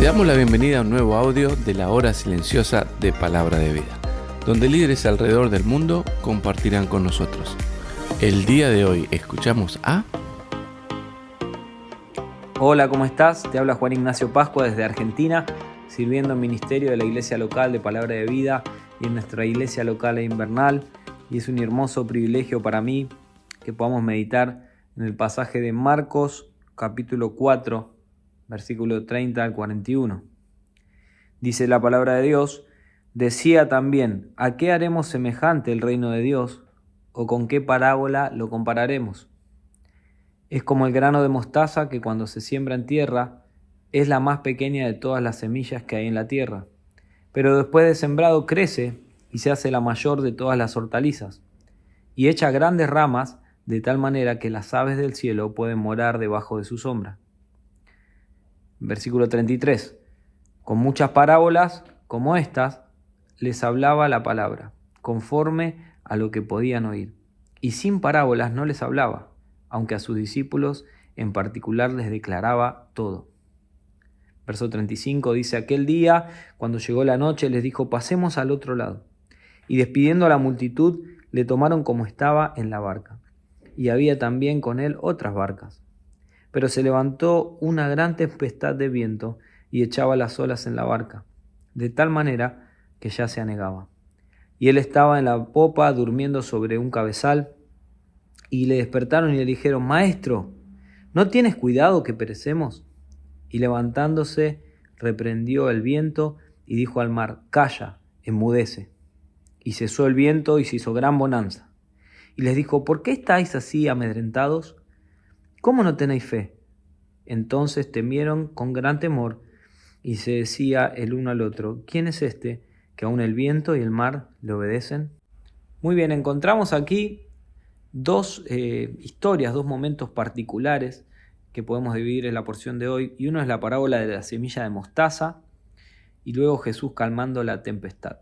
Te damos la bienvenida a un nuevo audio de la hora silenciosa de Palabra de Vida, donde líderes alrededor del mundo compartirán con nosotros. El día de hoy escuchamos a... Hola, ¿cómo estás? Te habla Juan Ignacio Pascua desde Argentina, sirviendo en ministerio de la iglesia local de Palabra de Vida y en nuestra iglesia local e invernal. Y es un hermoso privilegio para mí que podamos meditar en el pasaje de Marcos, capítulo 4, versículo 30 al 41. Dice la palabra de Dios: decía también, ¿a qué haremos semejante el reino de Dios? ¿O con qué parábola lo compararemos? Es como el grano de mostaza que cuando se siembra en tierra es la más pequeña de todas las semillas que hay en la tierra, pero después de sembrado crece y se hace la mayor de todas las hortalizas, y echa grandes ramas de tal manera que las aves del cielo pueden morar debajo de su sombra. Versículo 33. Con muchas parábolas como estas les hablaba la palabra, conforme a lo que podían oír, y sin parábolas no les hablaba, aunque a sus discípulos en particular les declaraba todo. Verso 35 dice: aquel día, cuando llegó la noche, les dijo: pasemos al otro lado. Y despidiendo a la multitud, le tomaron como estaba en la barca. Y había también con él otras barcas. Pero se levantó una gran tempestad de viento y echaba las olas en la barca, de tal manera que ya se anegaba. Y él estaba en la popa durmiendo sobre un cabezal, y le despertaron y le dijeron: Maestro, ¿no tienes cuidado que perecemos? Y levantándose, reprendió el viento y dijo al mar: Calla, enmudece. Y cesó el viento y se hizo gran bonanza. Y les dijo: ¿por qué estáis así amedrentados? ¿Cómo no tenéis fe? Entonces temieron con gran temor y se decía el uno al otro: ¿quién es este que aun el viento y el mar le obedecen? Muy bien, encontramos aquí dos historias, dos momentos particulares que podemos dividir en la porción de hoy, y uno es la parábola de la semilla de mostaza y luego Jesús calmando la tempestad.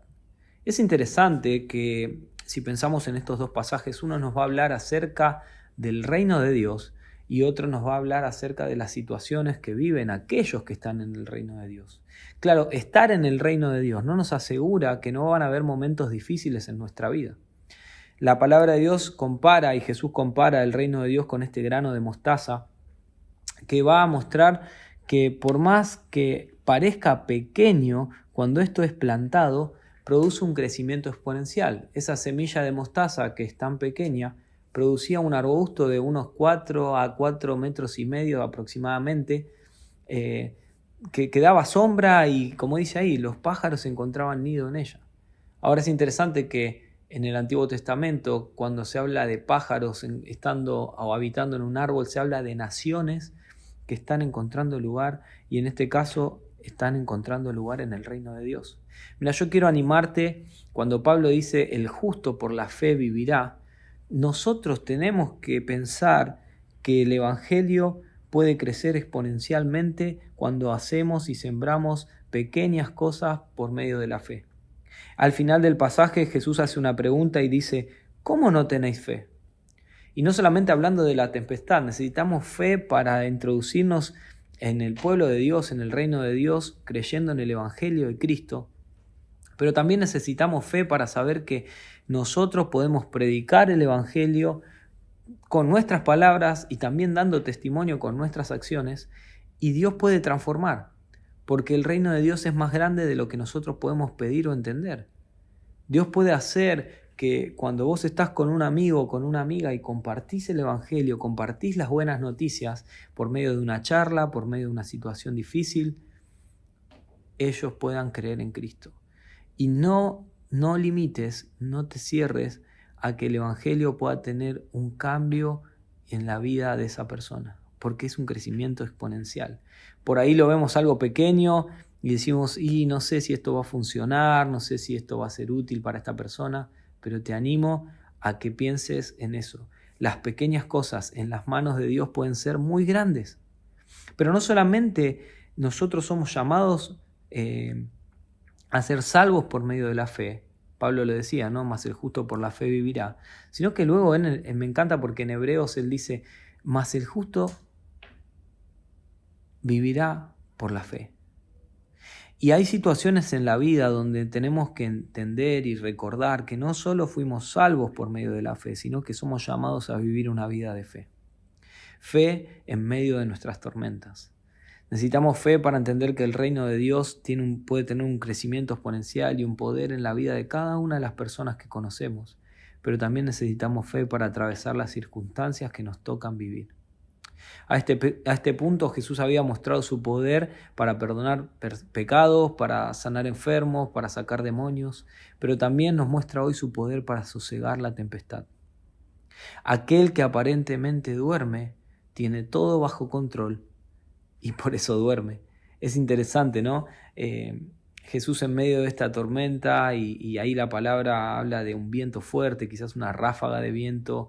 Es interesante que si pensamos en estos dos pasajes, uno nos va a hablar acerca del reino de Dios y otro nos va a hablar acerca de las situaciones que viven aquellos que están en el reino de Dios. Claro, estar en el reino de Dios no nos asegura que no van a haber momentos difíciles en nuestra vida. La palabra de Dios compara, y Jesús compara el reino de Dios con este grano de mostaza, que va a mostrar que por más que parezca pequeño, cuando esto es plantado, produce un crecimiento exponencial. Esa semilla de mostaza que es tan pequeña producía un arbusto de unos 4 a 4 metros y medio aproximadamente, que daba sombra y, como dice ahí, los pájaros encontraban nido en ella. Ahora es interesante que en el Antiguo Testamento, cuando se habla de pájaros estando o habitando en un árbol, se habla de naciones que están encontrando lugar, y en este caso están encontrando lugar en el reino de Dios. Mira, yo quiero animarte cuando Pablo dice: el justo por la fe vivirá. Nosotros tenemos que pensar que el Evangelio puede crecer exponencialmente cuando hacemos y sembramos pequeñas cosas por medio de la fe. Al final del pasaje Jesús hace una pregunta y dice: ¿cómo no tenéis fe? Y no solamente hablando de la tempestad, necesitamos fe para introducirnos en el pueblo de Dios, en el reino de Dios, creyendo en el Evangelio de Cristo. Pero también necesitamos fe para saber que nosotros podemos predicar el Evangelio con nuestras palabras y también dando testimonio con nuestras acciones, y Dios puede transformar, porque el reino de Dios es más grande de lo que nosotros podemos pedir o entender. Dios puede hacer que cuando vos estás con un amigo o con una amiga y compartís el Evangelio, compartís las buenas noticias por medio de una charla, por medio de una situación difícil, ellos puedan creer en Cristo. Y no limites, no te cierres a que el Evangelio pueda tener un cambio en la vida de esa persona, porque es un crecimiento exponencial. Por ahí lo vemos algo pequeño y decimos: y no sé si esto va a funcionar, no sé si esto va a ser útil para esta persona, pero te animo a que pienses en eso. Las pequeñas cosas en las manos de Dios pueden ser muy grandes. Pero no solamente nosotros somos llamados a ser salvos por medio de la fe. Pablo lo decía, ¿no? Mas el justo por la fe vivirá. Sino que luego me encanta porque en Hebreos él dice: mas el justo vivirá por la fe. Y hay situaciones en la vida donde tenemos que entender y recordar que no solo fuimos salvos por medio de la fe, sino que somos llamados a vivir una vida de fe. Fe en medio de nuestras tormentas. Necesitamos fe para entender que el reino de Dios puede tener un crecimiento exponencial y un poder en la vida de cada una de las personas que conocemos, pero también necesitamos fe para atravesar las circunstancias que nos tocan vivir. A este punto Jesús había mostrado su poder para perdonar pecados, para sanar enfermos, para sacar demonios, pero también nos muestra hoy su poder para sosegar la tempestad. Aquel que aparentemente duerme tiene todo bajo control y por eso duerme. Es interesante, ¿no? Jesús en medio de esta tormenta y ahí la palabra habla de un viento fuerte, quizás una ráfaga de viento.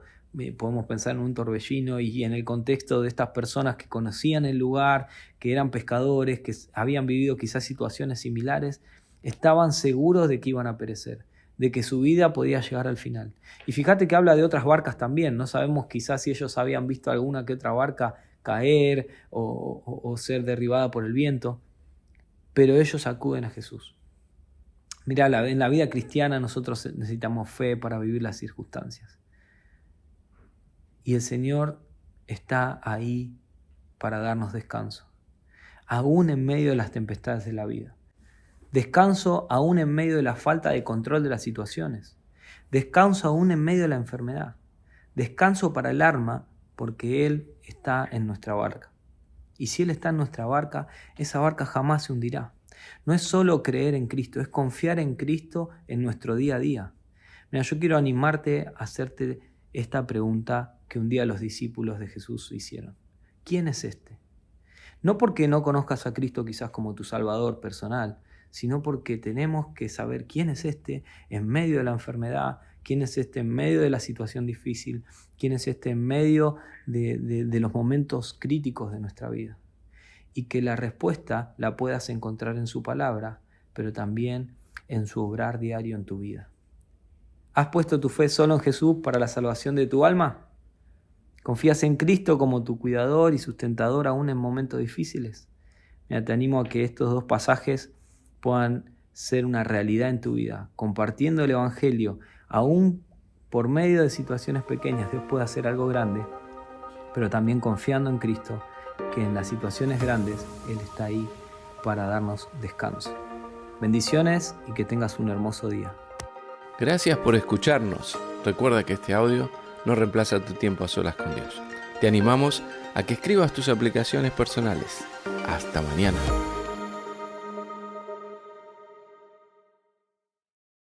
Podemos pensar en un torbellino y en el contexto de estas personas que conocían el lugar, que eran pescadores, que habían vivido quizás situaciones similares, estaban seguros de que iban a perecer, de que su vida podía llegar al final. Y fíjate que habla de otras barcas también, no sabemos quizás si ellos habían visto alguna que otra barca caer o ser derribada por el viento, pero ellos acuden a Jesús. Mirá, en la vida cristiana nosotros necesitamos fe para vivir las circunstancias. Y el Señor está ahí para darnos descanso, aún en medio de las tempestades de la vida. Descanso aún en medio de la falta de control de las situaciones. Descanso aún en medio de la enfermedad. Descanso para el alma porque Él está en nuestra barca. Y si Él está en nuestra barca, esa barca jamás se hundirá. No es solo creer en Cristo, es confiar en Cristo en nuestro día a día. Mira, yo quiero animarte a hacerte esta pregunta que un día los discípulos de Jesús hicieron. ¿Quién es este? No porque no conozcas a Cristo quizás como tu Salvador personal, sino porque tenemos que saber quién es este en medio de la enfermedad, quién es este en medio de la situación difícil, quién es este en medio de los momentos críticos de nuestra vida. Y que la respuesta la puedas encontrar en su palabra, pero también en su obrar diario en tu vida. ¿Has puesto tu fe solo en Jesús para la salvación de tu alma? ¿Confías en Cristo como tu cuidador y sustentador aún en momentos difíciles? Mira, te animo a que estos dos pasajes puedan ser una realidad en tu vida. Compartiendo el Evangelio, aún por medio de situaciones pequeñas, Dios puede hacer algo grande, pero también confiando en Cristo, que en las situaciones grandes Él está ahí para darnos descanso. Bendiciones y que tengas un hermoso día. Gracias por escucharnos. Recuerda que este audio no reemplaza tu tiempo a solas con Dios. Te animamos a que escribas tus aplicaciones personales. Hasta mañana.